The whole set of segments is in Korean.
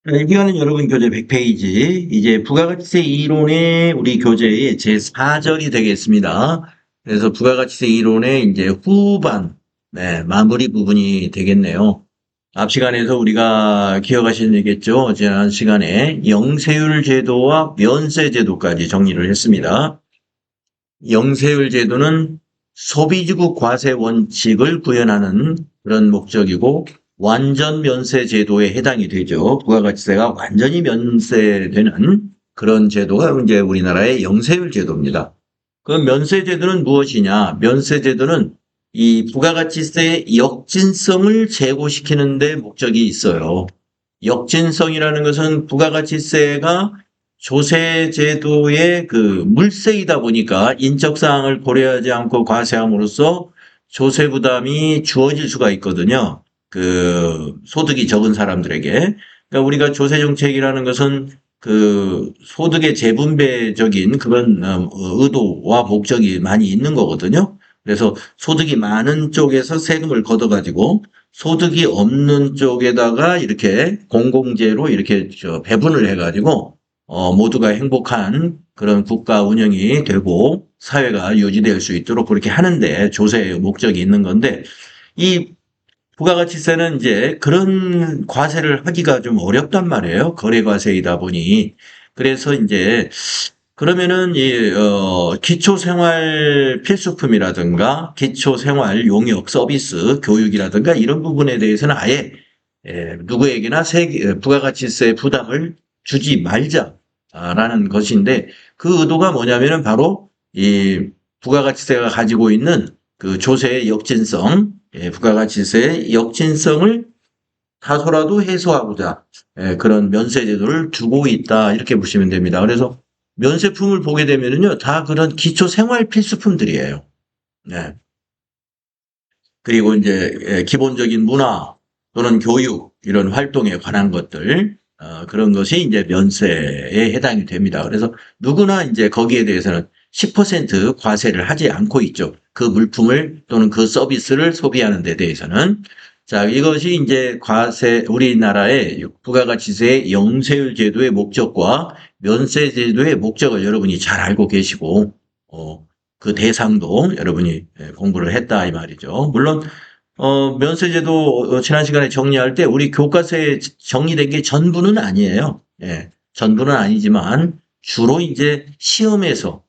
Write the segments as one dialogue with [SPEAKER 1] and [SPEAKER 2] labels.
[SPEAKER 1] 이거는 여러분 교재 100페이지, 이제 부가가치세 이론의 우리 교재의 제4절이 되겠습니다. 그래서 부가가치세 이론의 이제 후반, 마무리 부분이 되겠네요. 앞 시간에서 우리가 기억하시겠죠? 지난 시간에 영세율 제도와 면세 제도까지 정리를 했습니다. 영세율 제도는 소비지구 과세 원칙을 구현하는 그런 목적이고, 완전 면세 제도에 해당이 되죠. 부가가치세가 완전히 면세되는 그런 제도가 이제 우리나라의 영세율 제도입니다. 그 면세 제도는 무엇이냐? 면세 제도는 이 부가가치세의 역진성을 제고시키는 데 목적이 있어요. 역진성이라는 것은 부가가치세가 조세제도의 그 물세이다 보니까 인적사항을 고려하지 않고 과세함으로써 조세 부담이 주어질 수가 있거든요. 그 소득이 적은 사람들에게. 그러니까 우리가 조세 정책이라는 것은 그 소득의 재분배적인 그런 의도와 목적이 많이 있는 거거든요. 그래서 소득이 많은 쪽에서 세금을 걷어가지고 소득이 없는 쪽에다가 이렇게 공공재로 이렇게 배분을 해가지고 모두가 행복한 그런 국가 운영이 되고 사회가 유지될 수 있도록 그렇게 하는데 조세의 목적이 있는 건데, 이 부가가치세는 이제 그런 과세를 하기가 좀 어렵단 말이에요. 거래과세이다 보니. 그래서 이제 그러면은 기초생활 필수품이라든가 기초생활 용역 서비스 교육이라든가 이런 부분에 대해서는 아예 누구에게나 부가가치세 부담을 주지 말자라는 것인데, 그 의도가 뭐냐면은 바로 이 부가가치세가 가지고 있는 그 조세의 역진성, 부가가치세의 역진성을 다소라도 해소하고자 그런 면세 제도를 두고 있다, 이렇게 보시면 됩니다. 그래서 면세품을 보게 되면은요, 다 그런 기초 생활 필수품들이에요. 네. 그리고 이제 기본적인 문화 또는 교육 이런 활동에 관한 것들, 그런 것이 이제 면세에 해당이 됩니다. 그래서 누구나 이제 거기에 대해서는 10% 과세를 하지 않고 있죠. 그 물품을 또는 그 서비스를 소비하는 데 대해서는. 자, 이것이 이제 우리나라의 부가가치세 영세율 제도의 목적과 면세 제도의 목적을 여러분이 잘 알고 계시고, 그 대상도 여러분이 공부를 했다, 이 말이죠. 물론 면세제도 지난 시간에 정리할 때 우리 교과서에 정리된 게 전부는 아니에요. 예, 전부는 아니지만 주로 이제 시험에서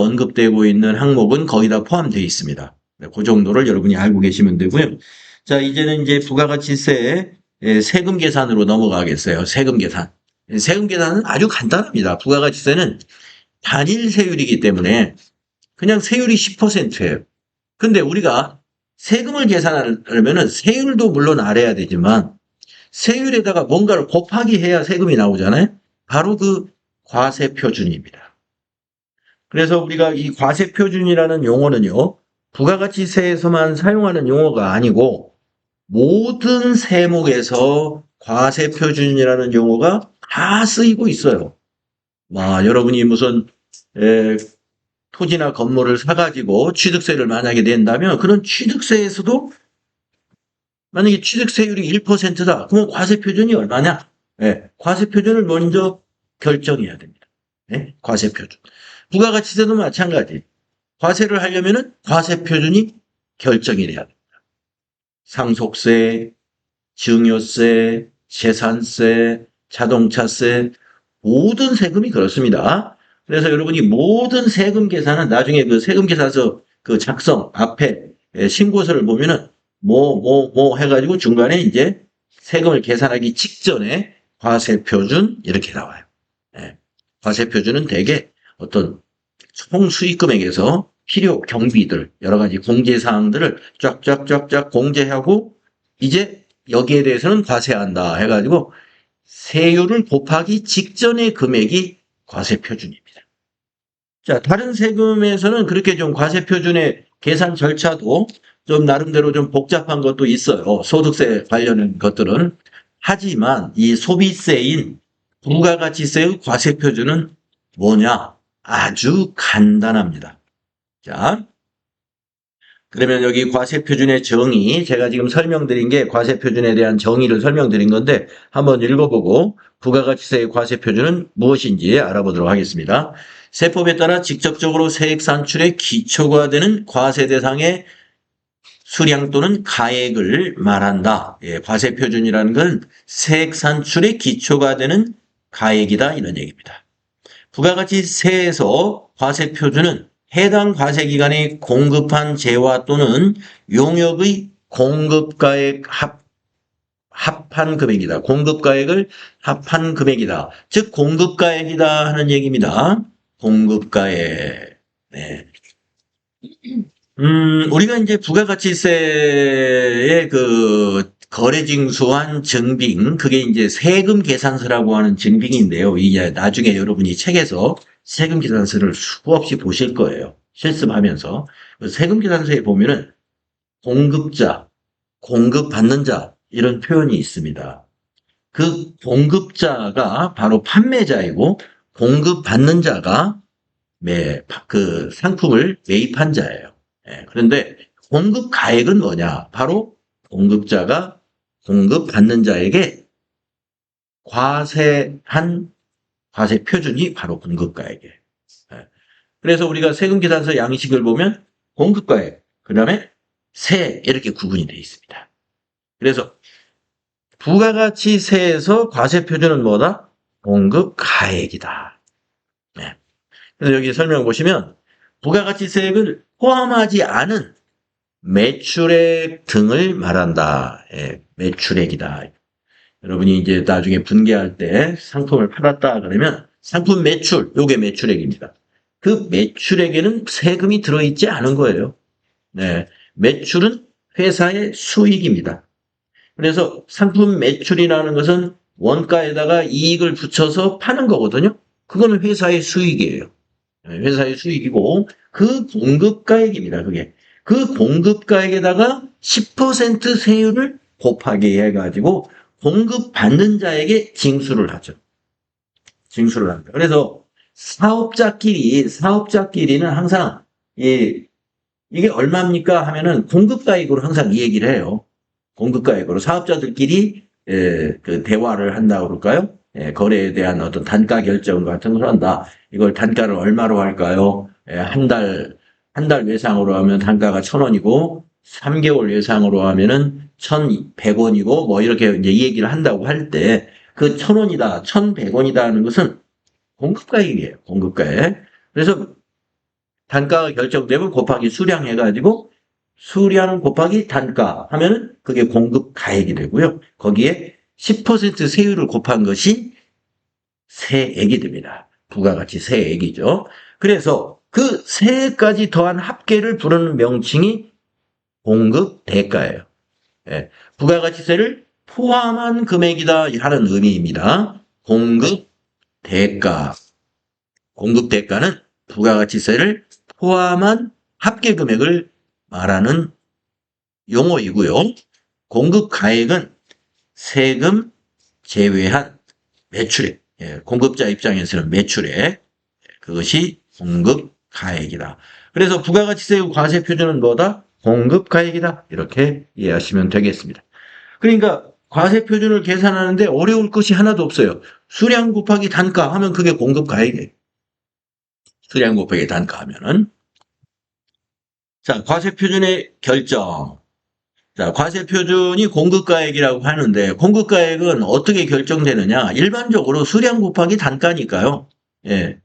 [SPEAKER 1] 언급되고 있는 항목은 거의 다 포함되어 있습니다. 네, 그 정도를 여러분이 알고 계시면 되고요. 자, 이제는 이제 부가가치세 세금 계산으로 넘어가겠어요. 세금 계산. 세금 계산은 아주 간단합니다. 부가가치세는 단일 세율이기 때문에 그냥 세율이 10%예요. 근데 우리가 세금을 계산하려면은 세율도 물론 알아야 되지만 세율에다가 뭔가를 곱하기 해야 세금이 나오잖아요. 바로 그 과세표준입니다. 그래서 우리가 이 과세표준이라는 용어는요, 부가가치세에서만 사용하는 용어가 아니고 모든 세목에서 과세표준이라는 용어가 다 쓰이고 있어요. 여러분이 무슨 에, 토지나 건물을 사가지고 취득세를 만약에 낸다면, 그런 취득세에서도 만약에 취득세율이 1%다. 그러면 과세표준이 얼마냐? 과세표준을 먼저 결정해야 됩니다. 과세표준. 부가가치세도 마찬가지. 과세를 하려면은 과세표준이 결정이 돼야 됩니다. 상속세, 증여세, 재산세, 자동차세, 모든 세금이 그렇습니다. 그래서 여러분이 모든 세금 계산은 나중에 그 세금 계산서 그 작성 앞에 신고서를 보면은 해가지고 중간에 이제 세금을 계산하기 직전에 과세표준 이렇게 나와요. 과세표준은 대개 어떤 총 수익금액에서 필요 경비들 여러 가지 공제사항들을 쫙쫙쫙쫙 공제하고, 이제 여기에 대해서는 과세한다 해가지고 세율을 곱하기 직전의 금액이 과세표준입니다. 자, 다른 세금에서는 그렇게 좀 과세표준의 계산 절차도 좀 나름대로 좀 복잡한 것도 있어요. 소득세 관련된 것들은. 하지만 이 소비세인 부가가치세의 과세표준은 뭐냐? 아주 간단합니다. 자, 그러면 여기 과세표준의 정의, 제가 지금 설명드린 게 과세표준에 대한 정의를 설명드린 건데 한번 읽어보고 부가가치세의 과세표준은 무엇인지 알아보도록 하겠습니다. 세법에 따라 직접적으로 세액 산출의 기초가 되는 과세 대상의 수량 또는 가액을 말한다. 예, 과세표준이라는 건 세액 산출의 기초가 되는 가액이다 이런 얘기입니다. 부가가치세에서 과세표준은 해당 과세기관에 공급한 재화 또는 용역의 공급가액 합한 금액이다. 공급가액을 합한 금액이다. 즉 공급가액이다 하는 얘기입니다. 공급가액. 네. 우리가 이제 부가가치세의 그 거래징수한 증빙, 그게 이제 세금 계산서라고 하는 증빙인데요. 이제 나중에 여러분이 책에서 세금 계산서를 수없이 보실 거예요. 실습하면서. 그 세금 계산서에 보면은 공급자, 공급받는 자, 이런 표현이 있습니다. 그 공급자가 바로 판매자이고, 공급받는 자가 그 상품을 매입한 자예요. 예, 그런데 공급 가액은 뭐냐? 바로 공급자가 공급받는 자에게 과세한 과세 표준이 바로 공급가액이에요. 예, 그래서 우리가 세금계산서 양식을 보면 공급가액, 그 다음에 세 이렇게 구분이 되어 있습니다. 그래서 부가가치세에서 과세 표준은 뭐다? 공급가액이다. 네. 그래서 여기 설명 보시면 부가가치세액을 포함하지 않은 매출액 등을 말한다. 예, 매출액이다. 여러분이 이제 나중에 분개할 때 상품을 팔았다 그러면 상품 매출, 요게 매출액입니다. 그 매출액에는 세금이 들어있지 않은 거예요. 네, 매출은 회사의 수익입니다. 그래서 상품 매출이라는 것은 원가에다가 이익을 붙여서 파는 거거든요. 그거는 회사의 수익이에요. 회사의 수익이고 그 공급가액입니다. 그게. 그 공급가액에다가 10% 세율을 곱하기 해가지고 공급받는 자에게 징수를 하죠. 징수를 합니다. 그래서 사업자끼리는 항상 이게 얼마입니까 하면은 공급가액으로 항상 이 얘기를 해요. 공급가액으로 사업자들끼리 그 대화를 한다고 그럴까요? 거래에 대한 어떤 단가 결정 같은 걸 한다. 이걸 단가를 얼마로 할까요? 한 달 외상으로 하면 단가가 1,000원이고 3개월 외상으로 하면은 1,100원이고 뭐 이렇게 이제 이 얘기를 한다고 할 때 그 1,000원이다, 1,100원이다 하는 것은 공급가액이에요. 공급가액. 그래서 단가가 결정되면 곱하기 수량 해가지고 수량 곱하기 단가 하면은 그게 공급가액이 되고요. 거기에 10% 세율을 곱한 것이 세액이 됩니다. 부가가치 세액이죠. 그래서 그 세액까지 더한 합계를 부르는 명칭이 공급대가예요. 예, 부가가치세를 포함한 금액이다 하는 의미입니다. 공급대가. 공급대가는 부가가치세를 포함한 합계 금액을 말하는 용어이고요. 공급가액은 세금 제외한 매출액. 예, 공급자 입장에서는 매출액. 그것이 공급가액이다. 그래서 부가가치세의 과세표준은 뭐다? 공급가액이다. 이렇게 이해하시면 되겠습니다. 그러니까 과세표준을 계산하는데 어려울 것이 하나도 없어요. 수량 곱하기 단가 하면 그게 공급가액이에요. 수량 곱하기 단가 하면은. 자, 과세표준의 결정. 자, 과세표준이 공급가액이라고 하는데 공급가액은 어떻게 결정되느냐? 일반적으로 수량 곱하기 단가니까요. 예.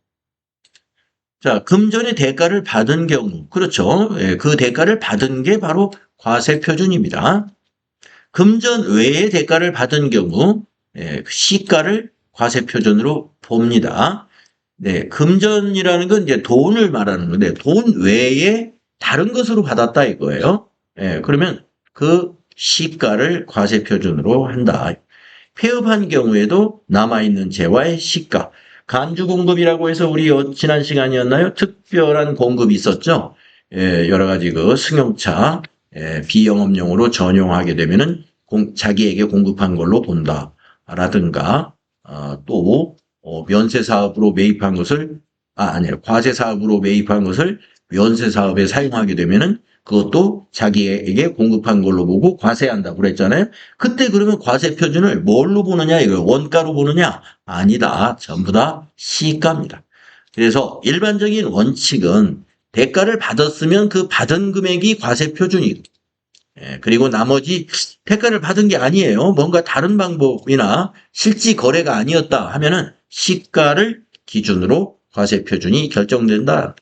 [SPEAKER 1] 자, 금전의 대가를 받은 경우, 그렇죠. 예, 그 대가를 받은 게 바로 과세표준입니다. 금전 외의 대가를 받은 경우, 예, 시가를 과세표준으로 봅니다. 네, 금전이라는 건 이제 돈을 말하는 건데, 돈 외에 다른 것으로 받았다 이거예요. 예, 그러면 그 시가를 과세표준으로 한다. 폐업한 경우에도 남아있는 재화의 시가. 간주공급이라고 해서 우리 지난 시간이었나요? 특별한 공급이 있었죠. 여러 가지 그 승용차 비영업용으로 전용하게 되면은 자기에게 공급한 걸로 본다. 라든가 또 면세 사업으로 매입한 것을 아니요 과세 사업으로 매입한 것을 면세 사업에 사용하게 되면은 그것도 자기에게 공급한 걸로 보고 과세한다고 그랬잖아요. 그때 그러면 과세 표준을 뭘로 보느냐, 이거 원가로 보느냐? 아니다. 전부 다 시가입니다. 그래서 일반적인 원칙은 대가를 받았으면 그 받은 금액이 과세 표준이고, 그리고 나머지 대가를 받은 게 아니에요. 뭔가 다른 방법이나 실지 거래가 아니었다 하면은 시가를 기준으로 과세 표준이 결정된다.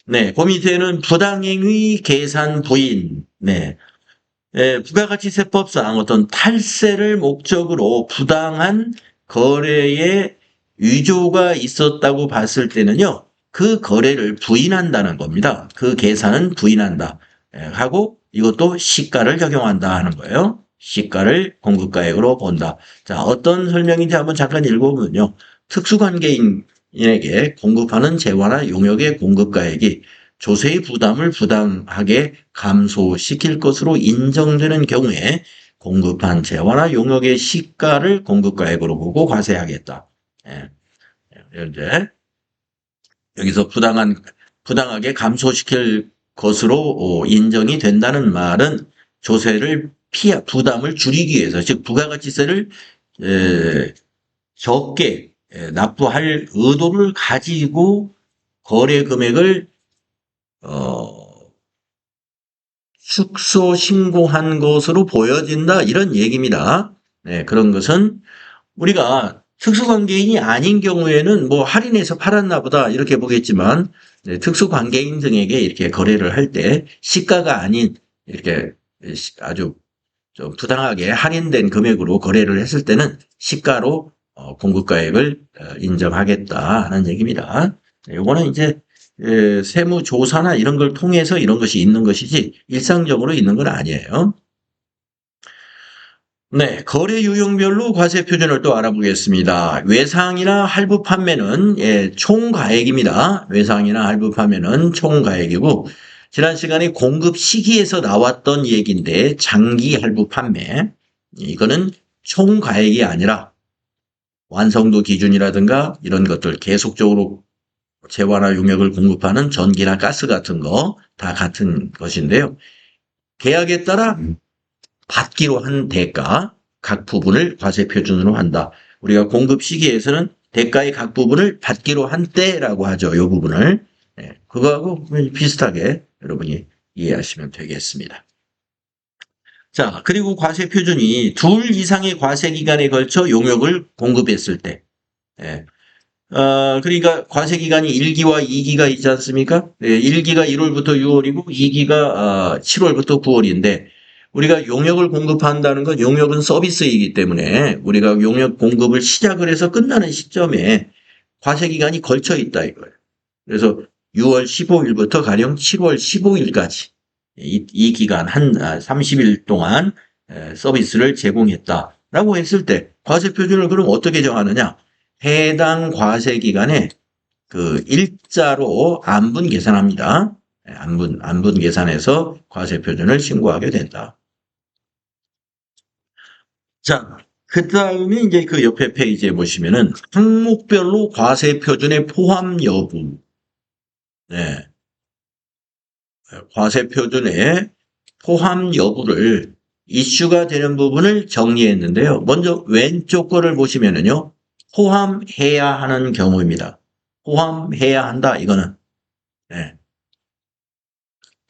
[SPEAKER 1] 네, 그 밑에는 부당행위 계산 부인. 네, 부가가치세법상 어떤 탈세를 목적으로 부당한 거래에 위조가 있었다고 봤을 때는요, 그 거래를 부인한다는 겁니다. 그 계산은 부인한다. 하고 이것도 시가를 적용한다 하는 거예요. 시가를 공급가액으로 본다. 자, 어떤 설명인지 한번 잠깐 읽어보면요. 특수관계인에게 공급하는 재화나 용역의 공급가액이 조세의 부담을 부당하게 감소시킬 것으로 인정되는 경우에 공급한 재화나 용역의 시가를 공급가액으로 보고 과세하겠다. 이제 여기서 부당하게 감소시킬 것으로 인정이 된다는 말은 조세를 부담을 줄이기 위해서, 즉 부가가치세를 적게 납부할 의도를 가지고 거래 금액을 축소 신고한 것으로 보여진다, 이런 얘기입니다. 네, 그런 것은 우리가 특수관계인이 아닌 경우에는 뭐 할인해서 팔았나 보다 이렇게 보겠지만, 네, 특수관계인 등에게 이렇게 거래를 할 때 시가가 아닌 이렇게 아주 좀 부당하게 할인된 금액으로 거래를 했을 때는 시가로 공급가액을 인정하겠다 하는 얘기입니다. 이거는 이제 세무조사나 이런 걸 통해서 이런 것이 있는 것이지 일상적으로 있는 건 아니에요. 네, 거래 유형별로 과세 표준을 또 알아보겠습니다. 외상이나 할부 판매는 총가액입니다. 외상이나 할부 판매는 총가액이고, 지난 시간에 공급 시기에서 나왔던 얘기인데 장기 할부 판매, 이거는 총가액이 아니라 완성도 기준이라든가 이런 것들, 계속적으로 재화나 용역을 공급하는 전기나 가스 같은 거 다 같은 것인데요. 계약에 따라 받기로 한 대가 각 부분을 과세 표준으로 한다. 우리가 공급 시기에서는 대가의 각 부분을 받기로 한 때라고 하죠. 이 부분을. 그거하고 비슷하게 여러분이 이해하시면 되겠습니다. 자, 그리고 과세 표준이 둘 이상의 과세 기간에 걸쳐 용역을 공급했을 때, 그러니까 과세 기간이 1기와 2기가 있지 않습니까? 1기가 1월부터 6월이고 2기가 7월부터 9월인데, 우리가 용역을 공급한다는 건 용역은 서비스이기 때문에 우리가 용역 공급을 시작을 해서 끝나는 시점에 과세 기간이 걸쳐 있다 이거예요. 그래서 6월 15일부터 가령 7월 15일까지 이 기간 한 30일 동안 서비스를 제공했다라고 했을 때 과세 표준을 그럼 어떻게 정하느냐? 해당 과세 기간에 그 일자로 안분 계산합니다. 안분 계산해서 과세 표준을 신고하게 된다. 자, 그 다음에 이제 그 옆에 페이지에 보시면은 항목별로 과세 표준의 포함 여부. 네. 과세 표준의 포함 여부를 이슈가 되는 부분을 정리했는데요. 먼저 왼쪽 거를 보시면은요. 포함해야 하는 경우입니다. 포함해야 한다, 이거는. 네.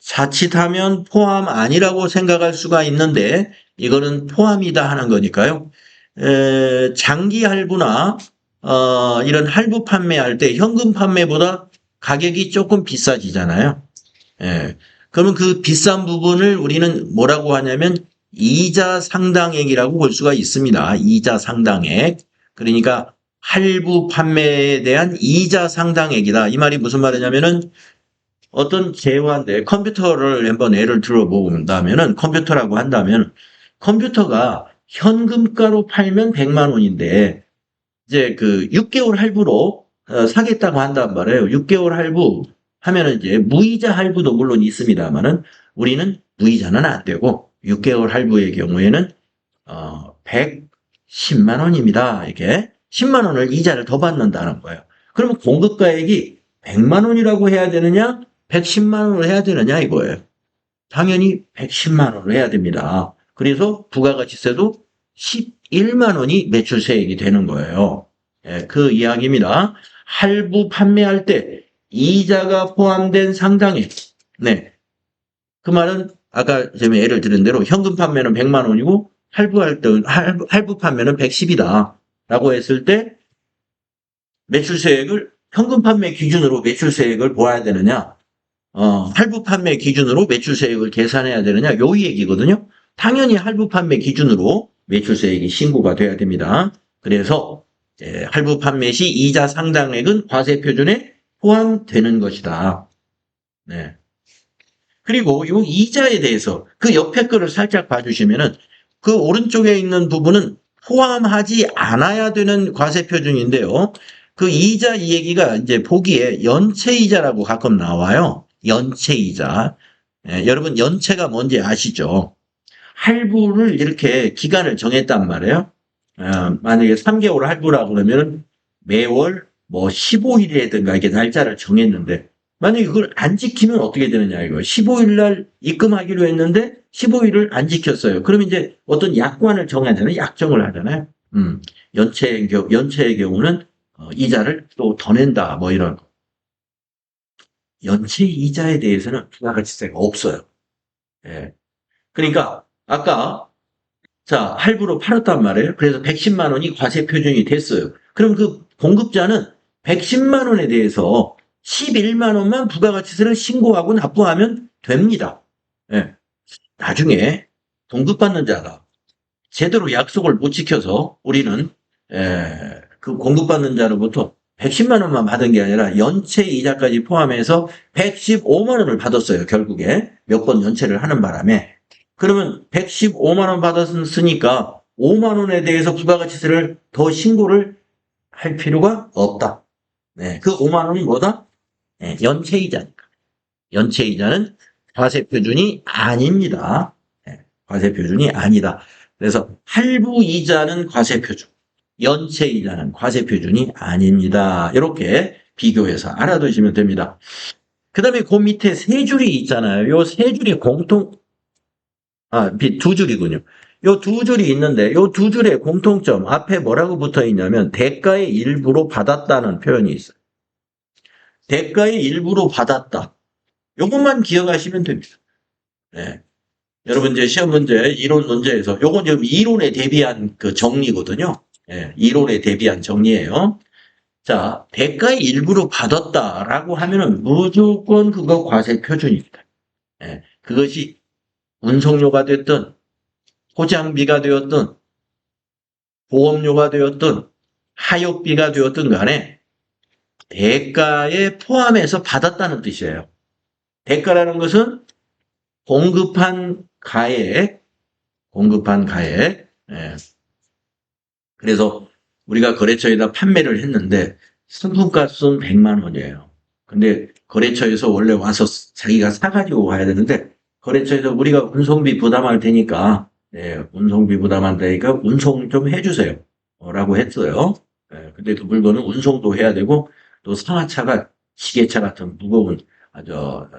[SPEAKER 1] 자칫하면 포함 아니라고 생각할 수가 있는데 이거는 포함이다 하는 거니까요. 장기 할부나 이런 할부 판매할 때 현금 판매보다 가격이 조금 비싸지잖아요. 그러면 그 비싼 부분을 우리는 뭐라고 하냐면 이자 상당액이라고 볼 수가 있습니다. 이자 상당액. 그러니까 할부 판매에 대한 이자 상당액이다. 이 말이 무슨 말이냐면은 어떤 재화인데 컴퓨터를 한번 예를 들어 본다면은 컴퓨터라고 한다면 컴퓨터가 현금가로 팔면 100만 원인데 이제 그 6개월 할부로 사겠다고 한단 말이에요. 6개월 할부 하면은 이제 무이자 할부도 물론 있습니다만은 우리는 무이자는 안 되고 6개월 할부의 경우에는 110만 원입니다. 이렇게 10만 원을 이자를 더 받는다는 거예요. 그러면 공급가액이 100만 원이라고 해야 되느냐? 110만 원을 해야 되느냐 이거예요. 당연히 110만 원을 해야 됩니다. 그래서 부가가치세도 11만 원이 매출세액이 되는 거예요. 예, 그 이야기입니다. 할부 판매할 때 이자가 포함된 상당액. 네. 그 말은 아까 제가 예를 들은 대로 현금 판매는 100만 원이고 할부 판매는 110이다. 라고 했을 때 매출세액을 현금 판매 기준으로 매출세액을 보아야 되느냐? 할부 판매 기준으로 매출세액을 계산해야 되느냐? 요 얘기거든요. 당연히 할부 판매 기준으로 매출세액이 신고가 돼야 됩니다. 그래서 할부 판매 시 이자 상당액은 과세 표준에 포함되는 것이다. 네. 그리고 요 이자에 대해서 그 옆에 거를 살짝 봐주시면은 그 오른쪽에 있는 부분은 포함하지 않아야 되는 과세 표준인데요. 그 이자 이 얘기가 이제 보기에 연체이자라고 가끔 나와요. 연체이자. 여러분 연체가 뭔지 아시죠? 할부를 이렇게 기간을 정했단 말이에요. 만약에 3개월 할부라고 그러면 매월 뭐 15일이라든가 이렇게 날짜를 정했는데 만약에 그걸 안 지키면 어떻게 되느냐 이거 15일 날 입금하기로 했는데 15일을 안 지켰어요. 그럼 이제 어떤 약관을 정하잖아요. 약정을 하잖아요. 연체의 경우는 이자를 또 더 낸다 뭐 이런 거. 연체 이자에 대해서는 부가가치세가 없어요. 예. 그러니까 아까 자 할부로 팔았단 말이에요. 그래서 110만 원이 과세 표준이 됐어요. 그럼 그 공급자는 110만 원에 대해서 11만 원만 부가가치세를 신고하고 납부하면 됩니다. 예. 나중에 공급받는 자가 제대로 약속을 못 지켜서 우리는 그 공급받는 자로부터 110만 원만 받은 게 아니라 연체 이자까지 포함해서 115만 원을 받았어요. 결국에 몇 번 연체를 하는 바람에. 그러면 115만 원 받았으니까 5만 원에 대해서 부가가치세를 더 신고를 할 필요가 없다. 네, 그 5만 원이 뭐다? 네, 연체이자니까. 연체이자는 과세 표준이 아닙니다. 네, 과세 표준이 아니다. 그래서 할부이자는 과세 표준, 연체이자는 과세 표준이 아닙니다. 이렇게 비교해서 알아두시면 됩니다. 그 다음에 그 밑에 세 줄이 있잖아요. 요 세 줄이 두 줄이군요. 요 두 줄이 있는데 요 두 줄의 공통점 앞에 뭐라고 붙어 있냐면 대가의 일부로 받았다는 표현이 있어요. 대가의 일부로 받았다. 요것만 기억하시면 됩니다. 네. 여러분 이제 시험 문제 이론 문제에서 요건 지금 이론에 대비한 그 정리거든요. 예, 이론에 대비한 정리예요. 자, 대가의 일부로 받았다라고 하면은 무조건 그거 과세 표준입니다. 예, 그것이 운송료가 됐든 포장비가 되었든 보험료가 되었든 하역비가 되었든 간에 대가에 포함해서 받았다는 뜻이에요. 대가라는 것은 공급한 가액. 예. 그래서 우리가 거래처에다 판매를 했는데 상품값은 100만 원이에요. 근데 거래처에서 원래 와서 자기가 사가지고 가야 되는데 거래처에서 우리가 운송비 부담할 테니까 운송비 부담할 테니까 운송 좀 해주세요. 라고 했어요. 근데 그 물건은 운송도 해야 되고 또 상하차가 시계차 같은 무거운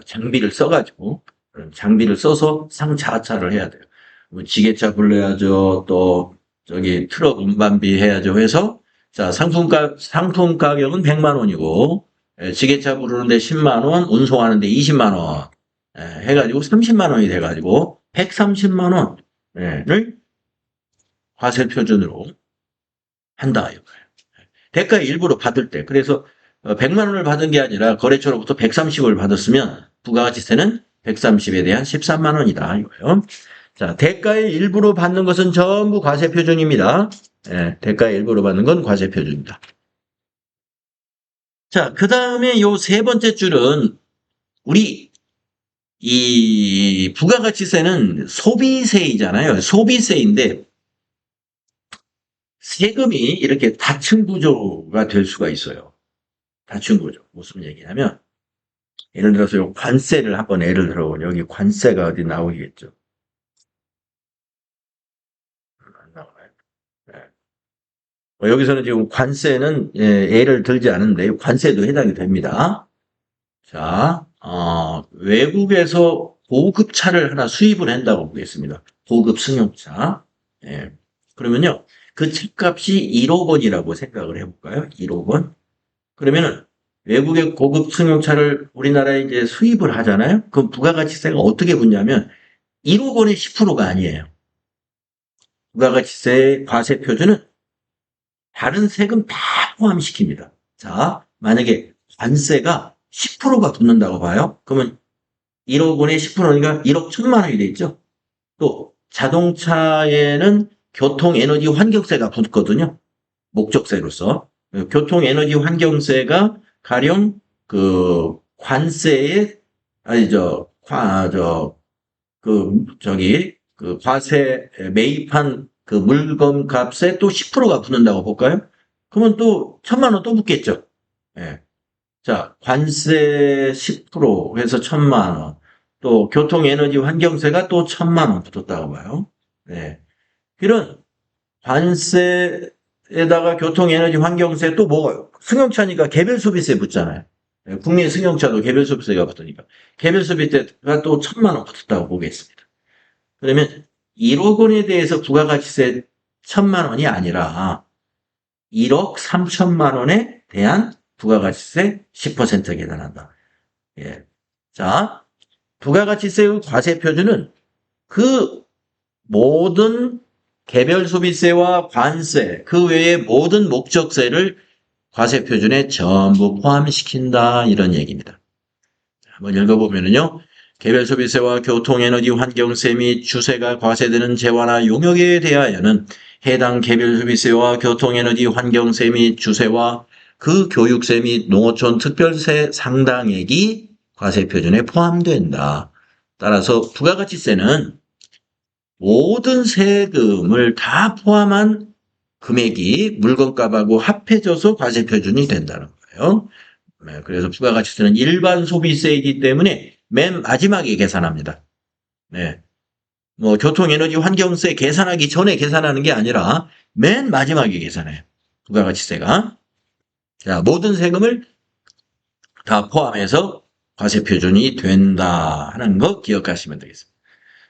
[SPEAKER 1] 장비를 써가지고 그런 장비를 써서 상하차를 해야 돼요. 뭐 지게차 불러야죠. 또 저기 트럭 운반비 해야죠 해서 자 상품 가격은 100만 원이고 지게차 부르는데 10만 원, 운송하는데 20만 원 해가지고 30만 원이 돼가지고 130만 원을 과세 표준으로 한다 이거예요. 대가 일부로 받을 때 그래서 100만 원을 받은 게 아니라 거래처로부터 130을 받았으면 부가가치세는 130에 대한 13만 원이다 이거예요. 자, 대가의 일부로 받는 것은 전부 과세 표준입니다. 대가의 일부로 받는 건 과세 표준입니다. 자, 그 다음에 요 세 번째 줄은 우리 이 부가가치세는 소비세이잖아요. 소비세인데 세금이 이렇게 다층 구조가 될 수가 있어요. 다층 구조. 무슨 얘기냐면 예를 들어서 요 관세를 한번 예를 들어보면 여기 관세가 어디 나오겠죠. 안 나오나요? 여기서는 지금 관세는 예를 들지 않은데 관세도 해당이 됩니다. 자, 외국에서 고급 차를 하나 수입을 한다고 보겠습니다. 고급 승용차. 예. 그러면요. 그 차값이 1억 원이라고 생각을 해볼까요? 1억 원? 그러면은 외국의 고급 승용차를 우리나라에 이제 수입을 하잖아요? 그럼 부가가치세가 어떻게 붙냐면 1억 원의 10%가 아니에요. 부가가치세 과세 표준은 다른 세금 다 포함시킵니다. 자, 만약에 관세가 10%가 붙는다고 봐요. 그러면 1억 원에 10%니까 1억 1천만 원이 되겠죠. 또 자동차에는 교통에너지 환경세가 붙거든요. 목적세로서. 교통에너지 환경세가 가령 그 관세에 아니 그 과세 매입한 그 물건 값에 또 10%가 붙는다고 볼까요? 그러면 또 1천만 원 또 붙겠죠. 예. 자, 관세 10% 해서 1천만 원. 또 교통에너지 환경세가 또 1천만 원 붙었다고 봐요. 네. 이런 관세에다가 교통에너지 환경세 또 뭐가요? 승용차니까 개별 소비세 붙잖아요. 네, 국민 승용차도 개별 소비세가 붙으니까. 개별 소비세가 또 1천만 원 붙었다고 보겠습니다. 그러면 1억 원에 대해서 부가가치세 1천만 원이 아니라 1억 3천만 원에 대한 부가가치세 10% 계산한다. 예. 자, 부가가치세의 과세 표준은 그 모든 개별 소비세와 관세, 그 외의 모든 목적세를 과세 표준에 전부 포함시킨다. 이런 얘기입니다. 한번 읽어보면요. 개별 소비세와 교통에너지 환경세 및 주세가 과세되는 재화나 용역에 대하여는 해당 개별 소비세와 교통에너지 환경세 및 주세와 그 교육세 및 농어촌 특별세 상당액이 과세 표준에 포함된다. 따라서 부가가치세는 모든 세금을 다 포함한 금액이 물건값하고 합해져서 과세 표준이 된다는 거예요. 네, 그래서 부가가치세는 일반 소비세이기 때문에 맨 마지막에 계산합니다. 네. 뭐 교통에너지 환경세 계산하기 전에 계산하는 게 아니라 맨 마지막에 계산해요. 부가가치세가. 자, 모든 세금을 다 포함해서 과세 표준이 된다 하는 거 기억하시면 되겠습니다.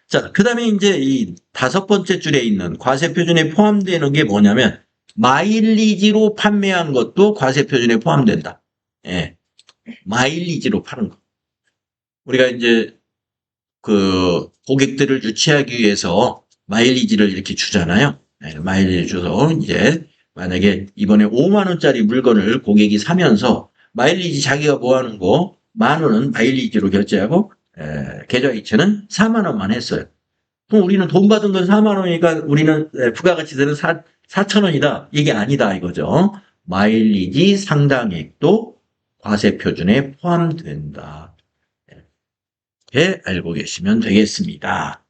[SPEAKER 1] 자, 그 다음에 이제 이 5번째 줄에 있는 과세 표준에 포함되는 게 뭐냐면 마일리지로 판매한 것도 과세 표준에 포함된다. 예. 마일리지로 파는 거. 우리가 이제 그 고객들을 유치하기 위해서 마일리지를 이렇게 주잖아요. 네, 마일리지 줘서 이제 만약에 이번에 5만 원짜리 물건을 고객이 사면서 마일리지 자기가 뭐 하는 거 10,000원은 마일리지로 결제하고 계좌이체는 4만 원만 했어요. 그럼 우리는 돈 받은 건 4만 원이니까 우리는 부가가치세는 4천 원이다. 이게 아니다 이거죠. 마일리지 상당액도 과세 표준에 포함된다. 이렇게 알고 계시면 되겠습니다.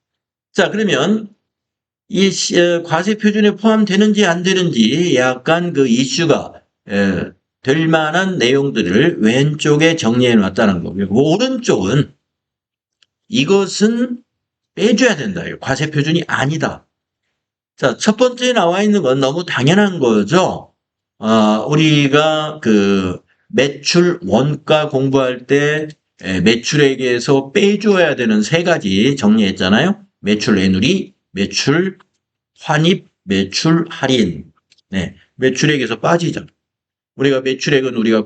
[SPEAKER 1] 자, 그러면 이 과세 표준에 포함되는지 안 되는지 약간 그 이슈가 될 만한 내용들을 왼쪽에 정리해 놨다는 거고, 오른쪽은 이것은 빼줘야 된다. 과세 표준이 아니다. 자, 첫 번째 나와 있는 건 너무 당연한 거죠. 우리가 그 매출 원가 공부할 때 매출액에서 빼줘야 되는 3가지 정리했잖아요. 매출 애누리, 매출 환입, 매출 할인. 네, 매출액에서 빠지죠. 우리가 매출액은 우리가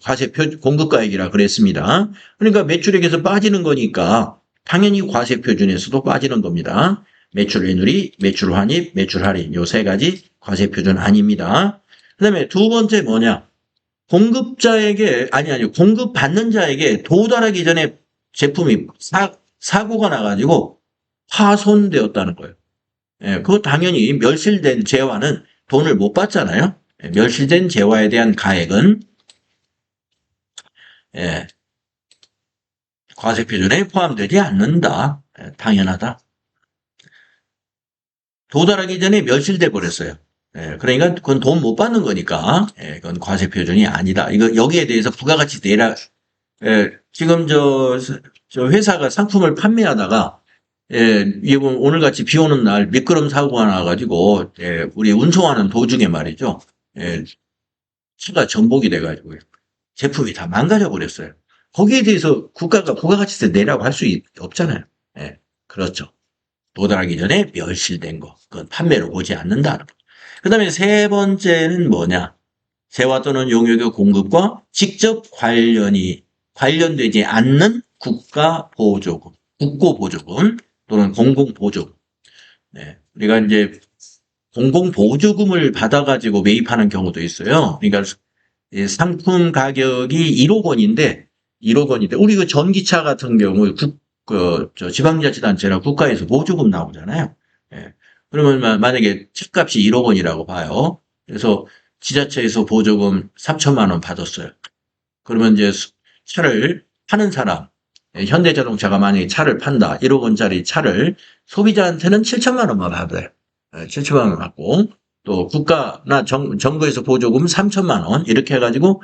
[SPEAKER 1] 과세 공급가액이라 그랬습니다. 그러니까 매출액에서 빠지는 거니까 당연히 과세 표준에서도 빠지는 겁니다. 매출 애누리, 매출 환입, 매출 할인 요 3가지 과세 표준 아닙니다. 그 다음에 두 번째 뭐냐? 공급자에게 공급받는 자에게 도달하기 전에 제품이 사고가 나가지고 파손되었다는 거예요. 예, 그거 당연히 멸실된 재화는 돈을 못 받잖아요. 예, 멸실된 재화에 대한 가액은 과세 표준에 포함되지 않는다. 당연하다. 도달하기 전에 멸실돼 버렸어요. 그러니까 그건 돈 못 받는 거니까 그건 과세 표준이 아니다. 이거 여기에 대해서 부가가치 내라. 지금 저 회사가 상품을 판매하다가 이번 오늘같이 비 오는 날 미끄럼 사고가 나가지고 우리 운송하는 도중에 말이죠. 차가 전복이 돼가지고 제품이 다 망가져 버렸어요. 거기에 대해서 국가가 부가가치세 내라고 할 수 없잖아요. 예, 그렇죠. 도달하기 전에 멸실된 거. 그건 판매로 보지 않는다는 거. 그 다음에 세 번째는 뭐냐? 세와 또는 용역의 공급과 직접 관련되지 않는 국가 보조금, 국고 보조금 또는 공공 보조금. 네. 우리가 이제 공공 보조금을 받아가지고 매입하는 경우도 있어요. 그러니까 상품 가격이 1억 원인데, 우리 그 전기차 같은 경우 지방자치단체나 국가에서 보조금 나오잖아요. 예. 그러면 만약에 차값이 1억 원이라고 봐요. 그래서 지자체에서 보조금 3천만 원 받았어요. 그러면 이제 차를 파는 사람, 현대자동차가 만약에 차를 판다. 1억 원짜리 차를 소비자한테는 7천만 원만 받아요. 7천만 원 받고 또 국가나 정부에서 보조금 3천만 원 이렇게 해가지고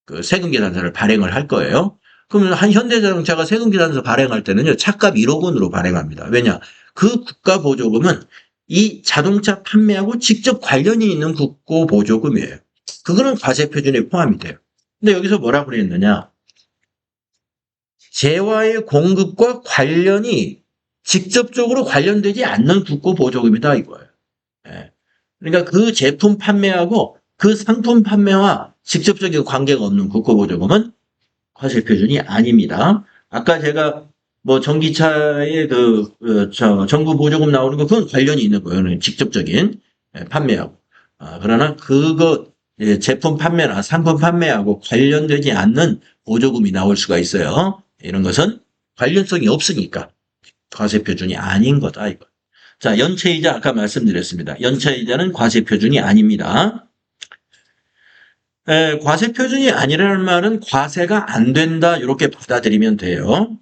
[SPEAKER 1] 그 세금계산서를 발행을 할 거예요. 그러면 한 현대자동차가 세금계산서 발행할 때는요, 차값 1억 원으로 발행합니다. 왜냐? 그 국가 보조금은 이 자동차 판매하고 직접 관련이 있는 국고 보조금이에요. 그거는 과세표준에 포함이 돼요. 근데 여기서 뭐라고 그랬느냐? 재화의 공급과 관련이 직접적으로 관련되지 않는 국고 보조금이다 이거예요. 예. 그러니까 그 제품 판매하고 그 상품 판매와 직접적인 관계가 없는 국고 보조금은 과세 표준이 아닙니다. 아까 제가 뭐 전기차에 정부 보조금 나오는 거 그건 관련이 있는 거예요. 직접적인 판매하고. 그러나 그거 제품 판매나 상품 판매하고 관련되지 않는 보조금이 나올 수가 있어요. 이런 것은 관련성이 없으니까 과세 표준이 아닌 거다 이거. 자, 연체이자 아까 말씀드렸습니다. 연체이자는 과세 표준이 아닙니다. 과세 표준이 아니라는 말은 과세가 안 된다 이렇게 받아들이면 돼요.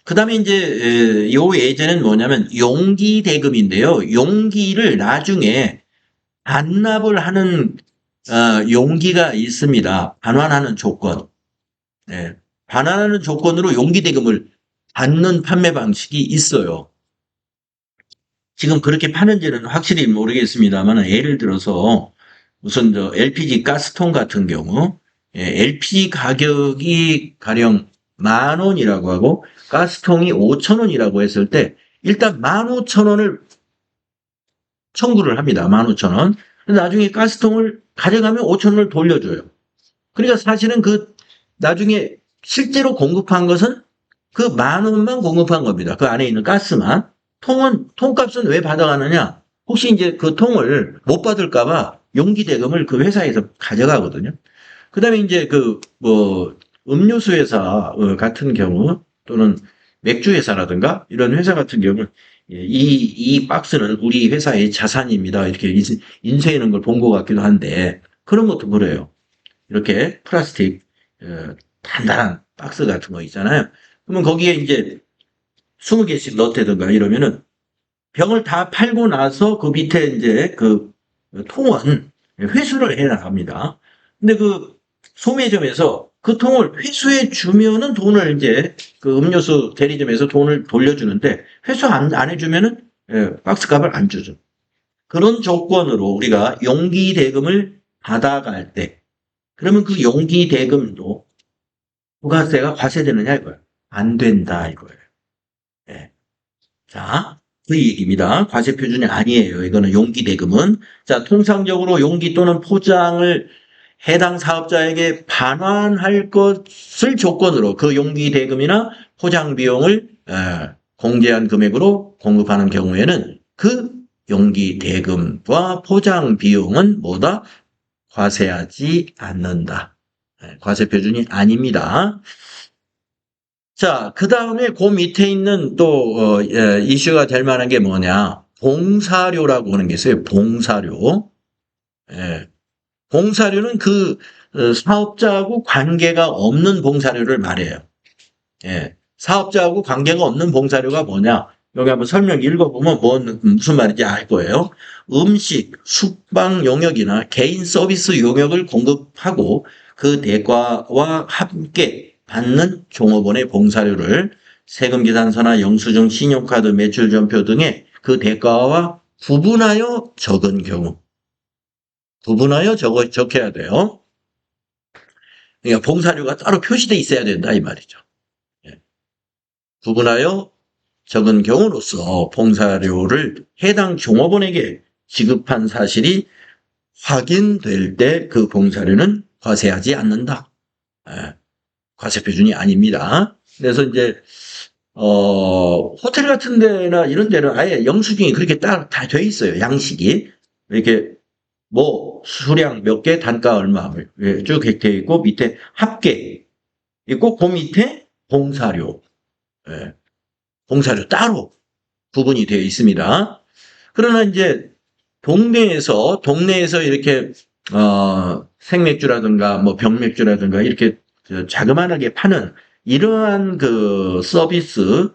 [SPEAKER 1] 그 다음에 이제 요 예제는 뭐냐면 용기 대금인데요. 용기를 나중에 반납을 하는 용기가 있습니다. 반환하는 조건. 네. 반환하는 조건으로 용기 대금을 받는 판매 방식이 있어요. 지금 그렇게 파는지는 확실히 모르겠습니다만 예를 들어서 무슨 LPG 가스통 같은 경우 LPG 가격이 가령 10,000원이라고 하고 가스통이 5,000원이라고 했을 때 일단 15,000원을 청구를 합니다. 15,000원. 나중에 가스통을 가져가면 5,000원을 돌려줘요. 그러니까 사실은 그 나중에 실제로 공급한 것은 그 10,000원만 공급한 겁니다. 그 안에 있는 가스만. 통값은 왜 받아가느냐? 혹시 이제 그 통을 못 받을까봐 용기 대금을 그 회사에서 가져가거든요. 그 다음에 이제 음료수 회사 같은 경우 또는 맥주 회사라든가 이런 회사 같은 경우는 이 박스는 우리 회사의 자산입니다. 이렇게 인쇄하는 걸 본 것 같기도 한데 그런 것도 그래요. 이렇게 플라스틱 단단한 박스 같은 거 있잖아요. 그러면 거기에 이제 20개씩 넣다든가 이러면은 병을 다 팔고 나서 그 밑에 이제 그 통은 회수를 해 나갑니다. 근데 그 소매점에서 그 통을 회수해 주면은 돈을 이제 그 음료수 대리점에서 돈을 돌려주는데 회수 안 해주면은 박스 값을 안 주죠. 그런 조건으로 우리가 용기 대금을 받아갈 때 그러면 그 용기 대금도 부가세가 과세되느냐 이거예요. 안 된다 이거예요. 예. 자, 그 얘기입니다. 과세 표준이 아니에요. 이거는 용기 대금은. 자, 통상적으로 용기 또는 포장을 해당 사업자에게 반환할 것을 조건으로 그 용기 대금이나 포장 비용을 공제한 금액으로 공급하는 경우에는 그 용기 대금과 포장 비용은 뭐다? 과세하지 않는다. 과세 표준이 아닙니다. 자, 그 다음에 그 밑에 있는 또 이슈가 될 만한 게 뭐냐? 봉사료라고 하는 게 있어요. 봉사료. 예. 봉사료는 그 사업자하고 관계가 없는 봉사료를 말해요. 예. 사업자하고 관계가 없는 봉사료가 뭐냐? 여기 한번 설명 읽어보면 무슨 말인지 알 거예요. 음식, 숙박 용역이나 개인 서비스 용역을 공급하고 그 대가와 함께 받는 종업원의 봉사료를 세금계산서나 영수증, 신용카드, 매출전표 등의 그 대가와 구분하여 적은 경우. 구분하여 적혀야 돼요. 그러니까 봉사료가 따로 표시돼 있어야 된다 이 말이죠. 예. 구분하여 적은 경우로서 봉사료를 해당 종업원에게 지급한 사실이 확인될 때 그 봉사료는 과세하지 않는다. 예. 과세 표준이 아닙니다. 그래서 이제 호텔 같은 데나 이런 데는 아예 영수증이 그렇게 다 돼 있어요. 양식이. 이렇게 뭐 수량 몇 개, 단가 얼마 쭉 돼 있고 밑에 합계 있고 그 밑에 봉사료. 예. 봉사료 따로 구분이 되어 있습니다. 그러나 이제 동네에서 이렇게 생맥주라든가 뭐 병맥주라든가 이렇게 자그만하게 파는 이러한 그 서비스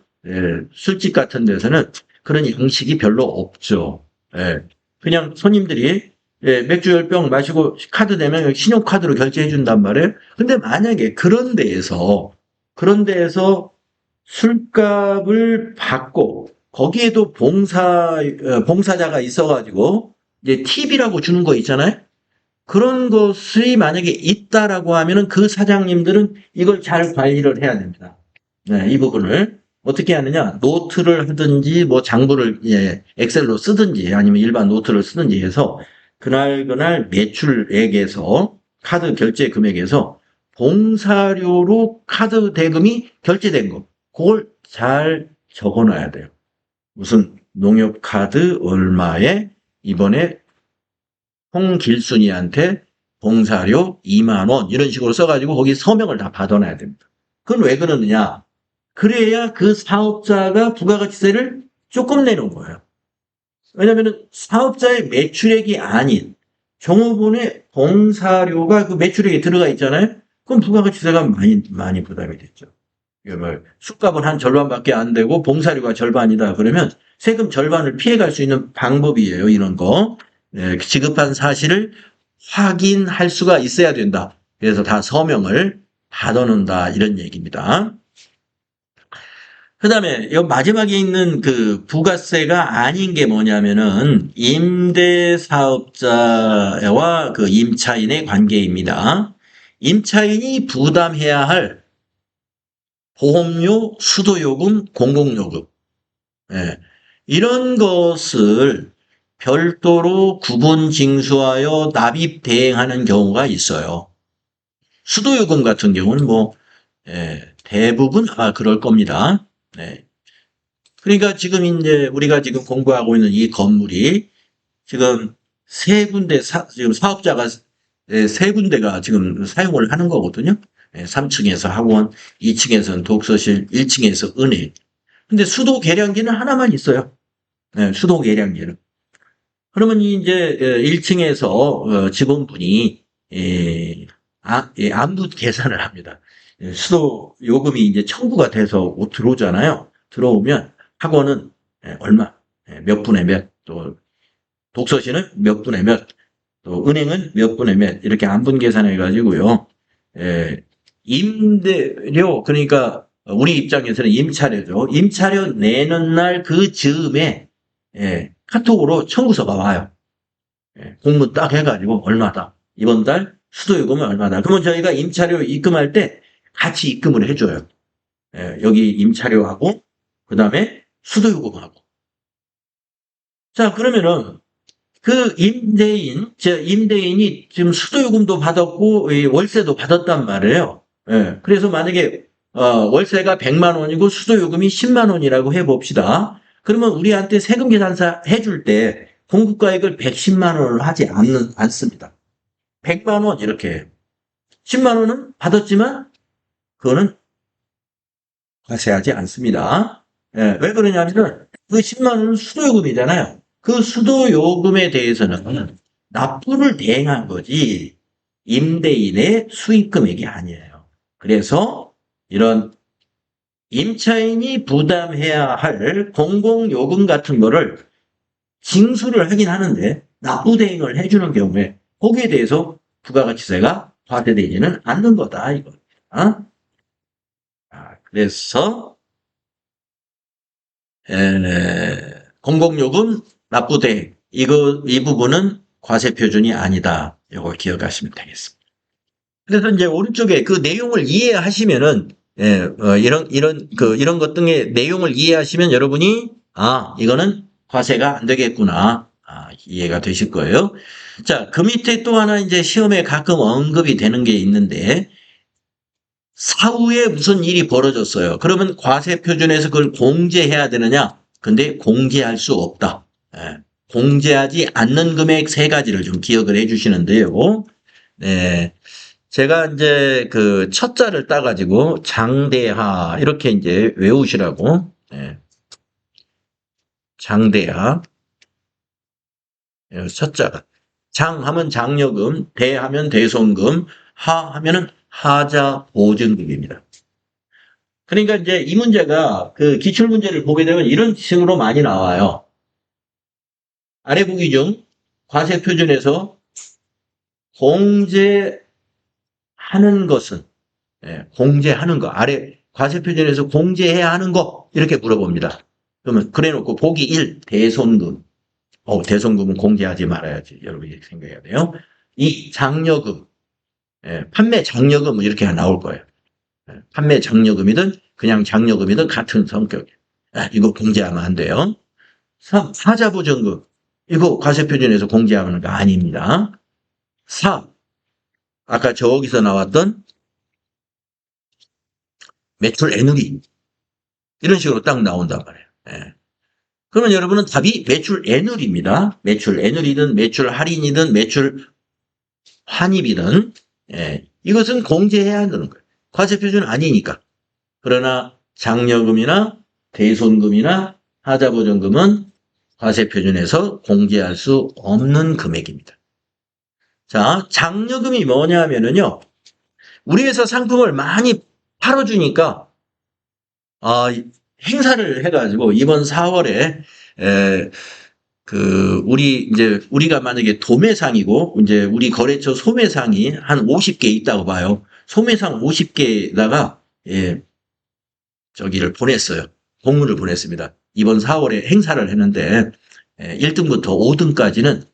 [SPEAKER 1] 술집 같은 데서는 그런 양식이 별로 없죠. 예. 그냥 손님들이 맥주 10병 마시고 카드 내면 신용카드로 결제해 준단 말이에요. 근데 만약에 그런 데에서 술값을 받고 거기에도 봉사자가 있어가지고 이제 팁이라고 주는 거 있잖아요. 그런 것이 만약에 있다라고 하면은 그 사장님들은 이걸 잘 관리를 해야 됩니다. 네, 이 부분을 어떻게 하느냐, 노트를 하든지 뭐 장부를 엑셀로 쓰든지 아니면 일반 노트를 쓰든지 해서 그날 매출액에서 카드 결제 금액에서 봉사료로 카드 대금이 결제된 거, 그걸 잘 적어놔야 돼요. 무슨 농협카드 얼마에 이번에 홍길순이한테 봉사료 2만 원 이런 식으로 써가지고 거기 서명을 다 받아놔야 됩니다. 그건 왜 그러느냐? 그래야 그 사업자가 부가가치세를 조금 내는 거예요. 왜냐하면 사업자의 매출액이 아닌 종업원의 봉사료가 그 매출액에 들어가 있잖아요. 그럼 부가가치세가 많이 부담이 됐죠. 술값은 한 절반밖에 안 되고 봉사료가 절반이다 그러면 세금 절반을 피해갈 수 있는 방법이에요. 이런 거. 지급한 사실을 확인할 수가 있어야 된다. 그래서 다 서명을 받아놓는다 이런 얘기입니다. 그 다음에 이 마지막에 있는 그 부가세가 아닌 게 뭐냐면은 임대사업자와 그 임차인의 관계입니다. 임차인이 부담해야 할 보험료, 수도요금, 공공요금 이런 것을 별도로 구분 징수하여 납입 대행하는 경우가 있어요. 수도요금 같은 경우는 뭐 대부분 아마 그럴 겁니다. 네. 그러니까 지금 이제 우리가 지금 공부하고 있는 이 건물이 지금 세 군데 지금 사업자가 세 군데가 지금 사용을 하는 거거든요. 3층에서 학원, 2층에서는 독서실, 1층에서 은행. 근데 수도 계량기는 하나만 있어요. 수도 계량기는. 그러면 이제 1층에서 직원분이 안부 계산을 합니다. 수도 요금이 이제 청구가 돼서 들어오잖아요. 들어오면 학원은 얼마, 몇 분에 몇, 또 독서실은 몇 분에 몇, 또 은행은 몇 분에 몇 이렇게 안분 계산해 가지고요. 임대료 그러니까 우리 입장에서는 임차료죠. 임차료 내는 날 그 즈음에 카톡으로 청구서가 와요. 공문 딱 해가지고 얼마다. 이번 달 수도요금은 얼마다. 그러면 저희가 임차료 입금할 때 같이 입금을 해줘요. 여기 임차료하고 그 다음에 수도요금하고. 자 그러면은 그 임대인이 지금 수도요금도 받았고 월세도 받았단 말이에요. 그래서 만약에 월세가 100만 원이고 수도요금이 10만 원이라고 해봅시다. 그러면 우리한테 세금 계산서 해줄 때 공급가액을 110만 원을 하지 않습니다. 100만 원 이렇게 10만 원은 받았지만 그거는 과세하지 않습니다. 왜 그러냐면은 그 10만 원은 수도요금이잖아요. 그 수도요금에 대해서는 납부를 대행한 거지 임대인의 수익금액이 아니에요. 그래서 이런 임차인이 부담해야 할 공공요금 같은 거를 징수를 하긴 하는데 납부 대행을 해주는 경우에 거기에 대해서 부가가치세가 과세되지는 않는 거다 이겁니다. 그래서 공공요금 납부 대행 이 부분은 과세 표준이 아니다. 이걸 기억하시면 되겠습니다. 그래서 이제 오른쪽에 그 내용을 이해하시면은, 이런 것 등의 내용을 이해하시면 여러분이, 이거는 과세가 안 되겠구나. 이해가 되실 거예요. 자, 그 밑에 또 하나 이제 시험에 가끔 언급이 되는 게 있는데, 사후에 무슨 일이 벌어졌어요. 그러면 과세 표준에서 그걸 공제해야 되느냐? 근데 공제할 수 없다. 공제하지 않는 금액 세 가지를 좀 기억을 해 주시는데요. 네. 제가 이제 그 첫자를 따가지고 장대하 이렇게 이제 외우시라고. 장대하. 첫자가. 장 하면 장려금, 대 하면 대손금, 하 하면은 하자 보증금입니다. 그러니까 이제 이 문제가 그 기출 문제를 보게 되면 이런 식으로 많이 나와요. 아래 보기 중 과세 표준에서 공제하는 것은, 공제하는 거, 아래 과세 표준에서 공제해야 하는 거 이렇게 물어봅니다. 그러면 그래놓고 보기 1 대손금. 대손금은 공제하지 말아야지. 여러분이 이렇게 생각해야 돼요. 2 장려금, 판매 장려금 이렇게 나올 거예요. 판매 장려금이든 그냥 장려금이든 같은 성격이에요. 이거 공제하면 안 돼요. 3 하자보증금. 이거 과세표준에서 공제하는 거 아닙니다. 4 아까 저기서 나왔던 매출 애누리. 이런 식으로 딱 나온단 말이에요. 그러면 여러분은 답이 매출 애누리입니다. 매출 애누리든 매출 할인이든 매출 환입이든, 이것은 공제해야 하는 거예요. 과세표준은 아니니까. 그러나 장려금이나 대손금이나 하자보증금은 과세표준에서 공제할 수 없는 금액입니다. 자, 장려금이 뭐냐면은요, 우리 회사 상품을 많이 팔아주니까, 행사를 해가지고, 이번 4월에, 우리가 만약에 도매상이고, 이제 우리 거래처 소매상이 한 50개 있다고 봐요. 소매상 50개에다가, 저기를 보냈어요. 공문을 보냈습니다. 이번 4월에 행사를 했는데 1등부터 5등까지는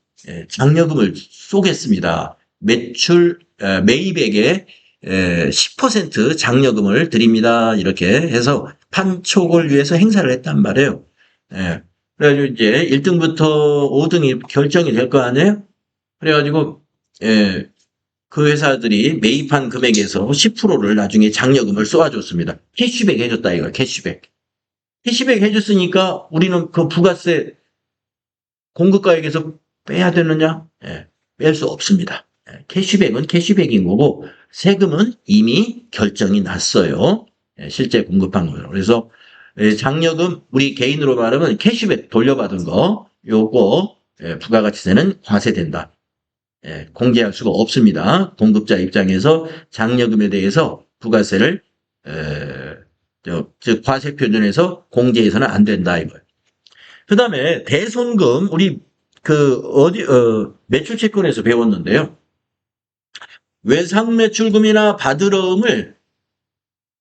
[SPEAKER 1] 장려금을 쏘겠습니다. 매입액의 10% 장려금을 드립니다. 이렇게 해서 판촉을 위해서 행사를 했단 말이에요. 그래가지고 이제 1등부터 5등이 결정이 될 거 아니에요? 그래가지고 그 회사들이 매입한 금액에서 10%를 나중에 장려금을 쏘아줬습니다. 캐시백 해줬다 이거야. 캐시백. 캐시백 해줬으니까 우리는 그 부가세 공급가액에서 빼야 되느냐? 뺄 수 없습니다. 캐시백은 캐시백인 거고 세금은 이미 결정이 났어요. 실제 공급한 거예요. 그래서 장려금 우리 개인으로 말하면 캐시백 돌려받은 거 요거 부가가치세는 과세된다. 공개할 수가 없습니다. 공급자 입장에서 장려금에 대해서 부가세를 즉 과세 표준에서 공제해서는 안 된다 이거예요. 그다음에 대손금 우리 매출채권에서 배웠는데요. 외상매출금이나 받으러움을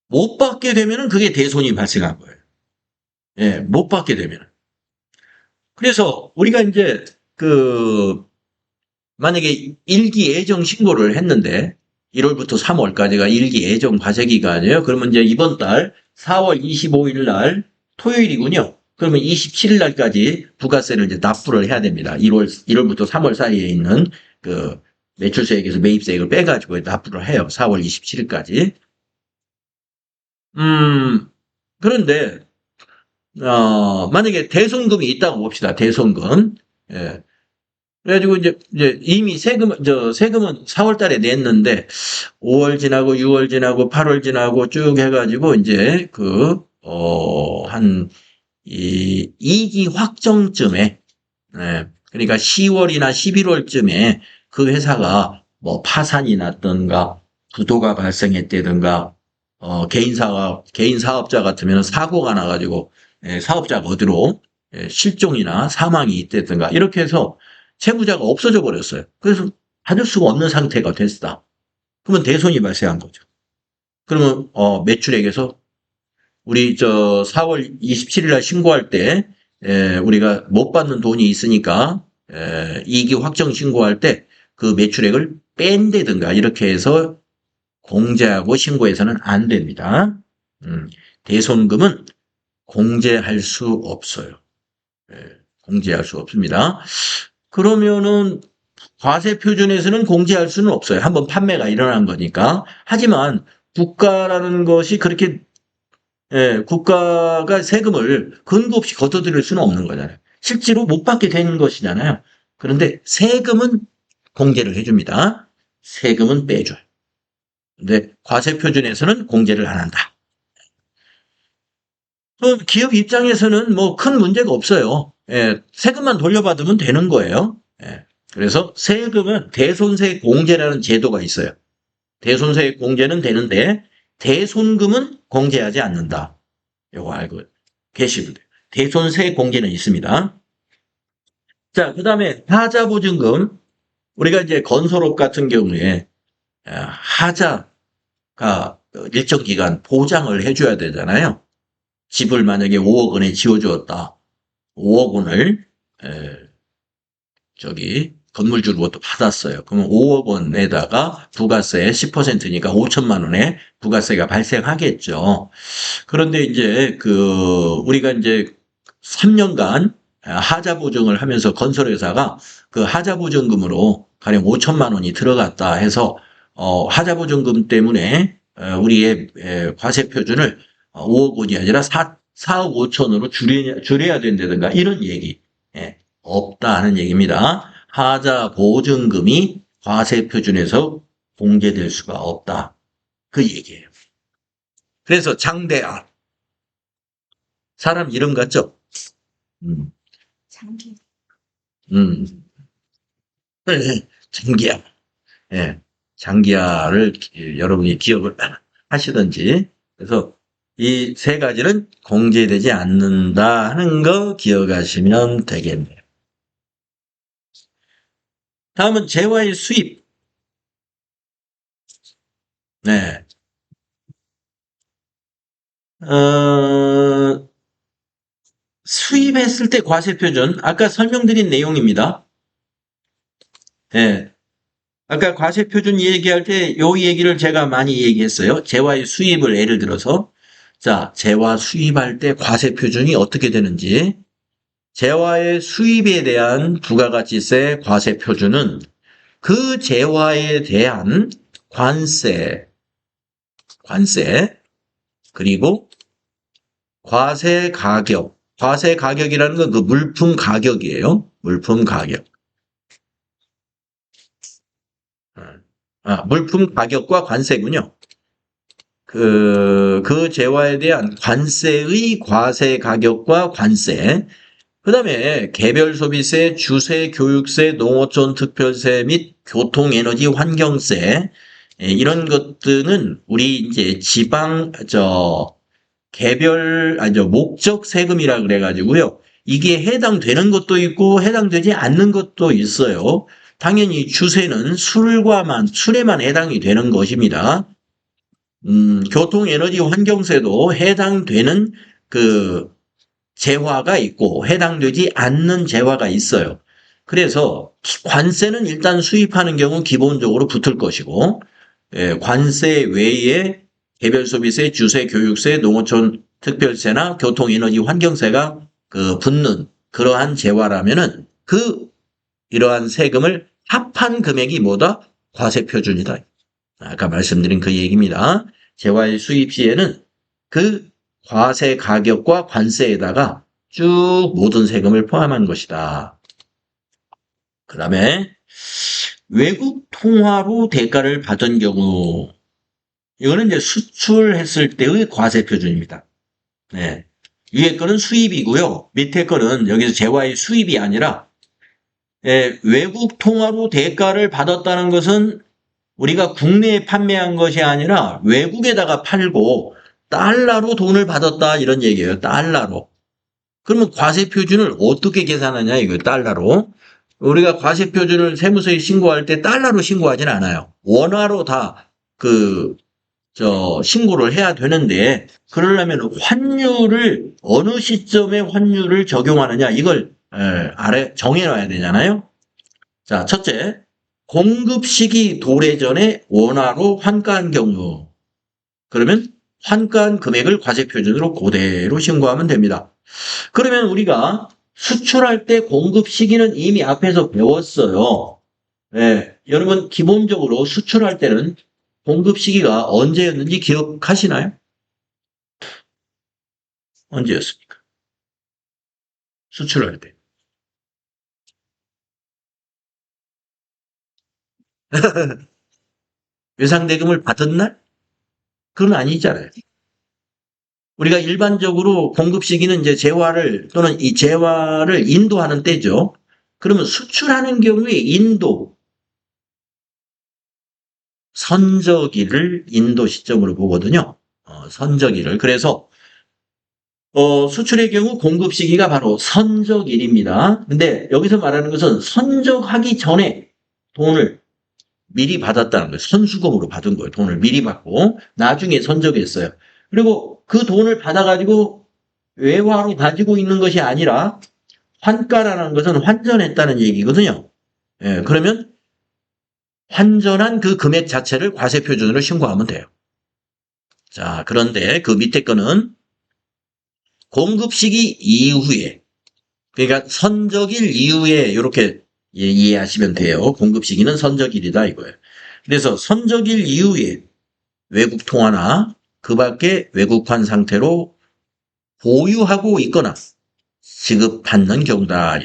[SPEAKER 1] 못 받게 되면은 그게 대손이 발생한 거예요. 못 받게 되면. 그래서 우리가 이제 만약에 일기 예정 신고를 했는데 1월부터 3월까지가 일기 예정 과세 기간이에요. 그러면 이제 이번 달 4월 25일 날 토요일이군요. 그러면 27일 날까지 부가세를 이제 납부를 해야 됩니다. 1월부터 3월 사이에 있는 그 매출세액에서 매입세액을 빼가지고 납부를 해요. 4월 27일까지. 그런데 만약에 대손금이 있다고 봅시다. 대손금. 그래가지고 이제 이미 세금은 4월 달에 냈는데 5월 지나고 6월 지나고 8월 지나고 쭉 해가지고 이제 이 2기 확정쯤에 그러니까 10월이나 11월쯤에 그 회사가 뭐 파산이 났던가 부도가 발생했다든가 개인 사업자 같으면 사고가 나가지고 사업자가 어디로 실종이나 사망이 있다든가 이렇게 해서 채무자가 없어져 버렸어요. 그래서 받을 수가 없는 상태가 됐다. 그러면 대손이 발생한 거죠. 그러면 매출액에서 우리 4월 27일 날 신고할 때 우리가 못 받는 돈이 있으니까 이익이 확정 신고할 때 그 매출액을 뺀다든가 이렇게 해서 공제하고 신고해서는 안 됩니다. 대손금은 공제할 수 없어요. 공제할 수 없습니다. 그러면은 과세표준에서는 공제할 수는 없어요. 한번 판매가 일어난 거니까. 하지만 국가라는 것이 그렇게 국가가 세금을 근거 없이 걷어들일 수는 없는 거잖아요. 실제로 못 받게 되는 것이잖아요. 그런데 세금은 공제를 해줍니다. 세금은 빼줘요. 근데 과세표준에서는 공제를 안 한다. 기업 입장에서는 뭐 큰 문제가 없어요. 세금만 돌려받으면 되는 거예요. 그래서 세금은 대손세 공제라는 제도가 있어요. 대손세 공제는 되는데 대손금은 공제하지 않는다. 이거 알고 계시면 돼요. 대손세 공제는 있습니다. 자, 그 다음에 하자보증금. 우리가 이제 건설업 같은 경우에 하자가 일정 기간 보장을 해줘야 되잖아요. 집을 만약에 5억 원에 지어주었다. 5억 원을 건물주로부터 받았어요. 그러면 5억 원에다가 부가세 10%니까 5천만 원에 부가세가 발생하겠죠. 그런데 이제 우리가 이제 3년간 하자 보증을 하면서 건설회사가 그 하자 보증금으로 가령 5천만 원이 들어갔다 해서 하자 보증금 때문에 우리의 과세 표준을 5억 원이 아니라 4억 5천으로 줄여야 된다든가 이런 얘기 없다는 얘기입니다. 하자 보증금이 과세 표준에서 공제될 수가 없다. 그 얘기예요. 그래서 장대아 사람 이름 같죠?
[SPEAKER 2] 장기.
[SPEAKER 1] 장기야. 장기야를 여러분이 기억을 하시든지. 그래서 이 세 가지는 공제되지 않는다 하는 거 기억하시면 되겠네요. 다음은 재화의 수입. 네. 수입했을 때 과세표준, 아까 설명드린 내용입니다. 아까 과세표준 얘기할 때 요 얘기를 제가 많이 얘기했어요. 재화의 수입을 예를 들어서. 자, 재화 수입할 때 과세표준이 어떻게 되는지. 재화의 수입에 대한 부가가치세 과세표준은 그 재화에 대한 관세, 그리고 과세 가격이라는 건 그 물품 가격이에요. 물품 가격. 물품 가격과 관세군요. 그 재화에 대한 관세의 과세 가격과 관세. 그 다음에 개별 소비세, 주세, 교육세, 농어촌 특별세 및 교통에너지 환경세. 이런 것들은 우리 이제 목적 세금이라 그래가지고요. 이게 해당되는 것도 있고 해당되지 않는 것도 있어요. 당연히 주세는 술에만 해당이 되는 것입니다. 교통에너지 환경세도 해당되는 재화가 있고 해당되지 않는 재화가 있어요. 그래서 관세는 일단 수입하는 경우 기본적으로 붙을 것이고 관세 외에 개별 소비세, 주세, 교육세, 농어촌 특별세나 교통에너지 환경세가 붙는 그러한 재화라면은 이러한 세금을 합한 금액이 뭐다? 과세 표준이다. 아까 말씀드린 그 얘기입니다. 재화의 수입 시에는 그 과세 가격과 관세에다가 쭉 모든 세금을 포함한 것이다. 그 다음에 외국 통화로 대가를 받은 경우, 이거는 이제 수출했을 때의 과세 표준입니다. 위에 거는 수입이고요. 밑에 거는 여기서 재화의 수입이 아니라 외국 통화로 대가를 받았다는 것은 우리가 국내에 판매한 것이 아니라 외국에다가 팔고 달러로 돈을 받았다 이런 얘기예요. 달러로. 그러면 과세 표준을 어떻게 계산하냐 이거 달러로. 우리가 과세 표준을 세무서에 신고할 때 달러로 신고하진 않아요. 원화로 다 신고를 해야 되는데 그러려면 환율을 어느 시점에 환율을 적용하느냐 이걸 정해놔야 되잖아요. 자, 첫째 공급 시기 도래전에 원화로 환가한 경우, 그러면 환가한 금액을 과세표준으로 그대로 신고하면 됩니다. 그러면 우리가 수출할 때 공급 시기는 이미 앞에서 배웠어요. 네, 여러분 기본적으로 수출할 때는 공급 시기가 언제였는지 기억하시나요? 언제였습니까? 수출할 때. 외상대금을 받은 날? 그건 아니잖아요. 우리가 일반적으로 공급 시기는 이제 재화를 또는 이 재화를 인도하는 때죠. 그러면 수출하는 경우에 인도, 선적일을 인도 시점으로 보거든요. 선적일을. 그래서 수출의 경우 공급 시기가 바로 선적일입니다. 근데 여기서 말하는 것은 선적하기 전에 돈을 미리 받았다는 거예요. 선수금으로 받은 거예요. 돈을 미리 받고 나중에 선적했어요. 그리고 그 돈을 받아가지고 외화로 가지고 있는 것이 아니라 환가라는 것은 환전했다는 얘기거든요. 예, 그러면 환전한 그 금액 자체를 과세표준으로 신고하면 돼요. 자, 그런데 그 밑에 거는 공급 시기 이후에, 그러니까 선적일 이후에 이렇게 이해하시면 돼요. 공급 시기는 선적일이다 이거예요. 그래서 선적일 이후에 외국 통화나 그 밖에 외국환 상태로 보유하고 있거나 지급받는 경우다.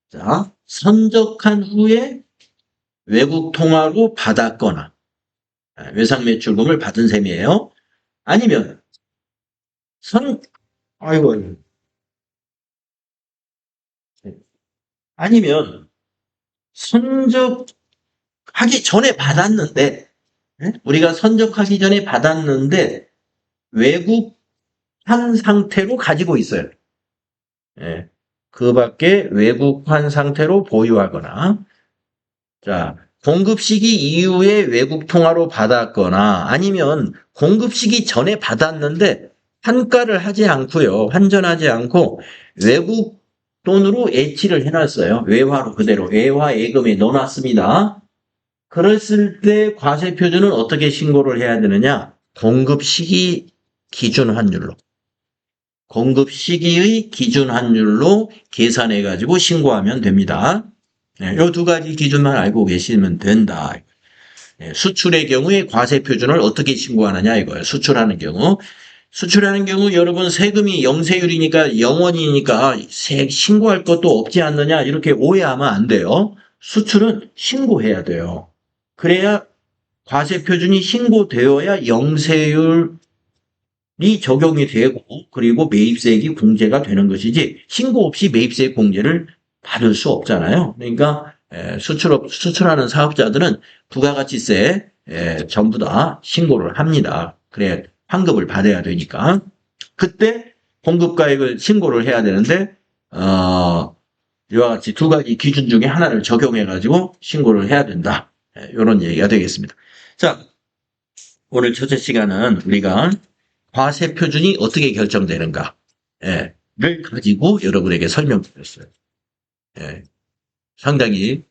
[SPEAKER 1] 자, 선적한 후에 외국 통화로 받았거나 외상 매출금을 받은 셈이에요. 아니면 선 아이고 아니면 선적하기 전에 받았는데 우리가 선적하기 전에 받았는데 외국 환 상태로 가지고 있어요. 예. 그 밖에 외국환 상태로 보유하거나 자, 공급 시기 이후에 외국 통화로 받았거나 아니면 공급 시기 전에 받았는데 환가를 하지 않고요. 환전하지 않고 외국 돈으로 애치를 해놨어요. 외화로 그대로 외화 예금에 넣어놨습니다. 그랬을 때 과세 표준은 어떻게 신고를 해야 되느냐? 공급 시기 기준 환율로. 공급 시기의 기준 환율로 계산해 가지고 신고하면 됩니다. 네, 이 두 가지 기준만 알고 계시면 된다. 네, 수출의 경우에 과세 표준을 어떻게 신고하느냐 이거예요. 수출하는 경우. 수출하는 경우 여러분 세금이 영세율이니까 0원이니까 신고할 것도 없지 않느냐 이렇게 오해하면 안 돼요. 수출은 신고해야 돼요. 그래야 과세 표준이 신고되어야 영세율이 적용이 되고 그리고 매입세액이 공제가 되는 것이지 신고 없이 매입세액 공제를 받을 수 없잖아요. 그러니까 수출하는 사업자들은 부가가치세 전부 다 신고를 합니다. 그래 환급을 받아야 되니까 그때 공급가액을 신고를 해야 되는데 이와 같이 두 가지 기준 중에 하나를 적용해 가지고 신고를 해야 된다. 이런 얘기가 되겠습니다. 자, 오늘 첫째 시간은 우리가 과세 표준이 어떻게 결정되는가를 가지고 여러분에게 설명드렸어요. 상당히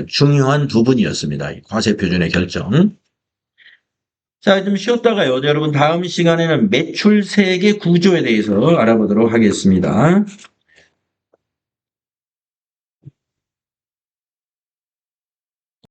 [SPEAKER 1] 중요한 부분이었습니다. 과세 표준의 결정. 자, 좀 쉬었다가요. 여러분 다음 시간에는 매출세액의 구조에 대해서 알아보도록 하겠습니다.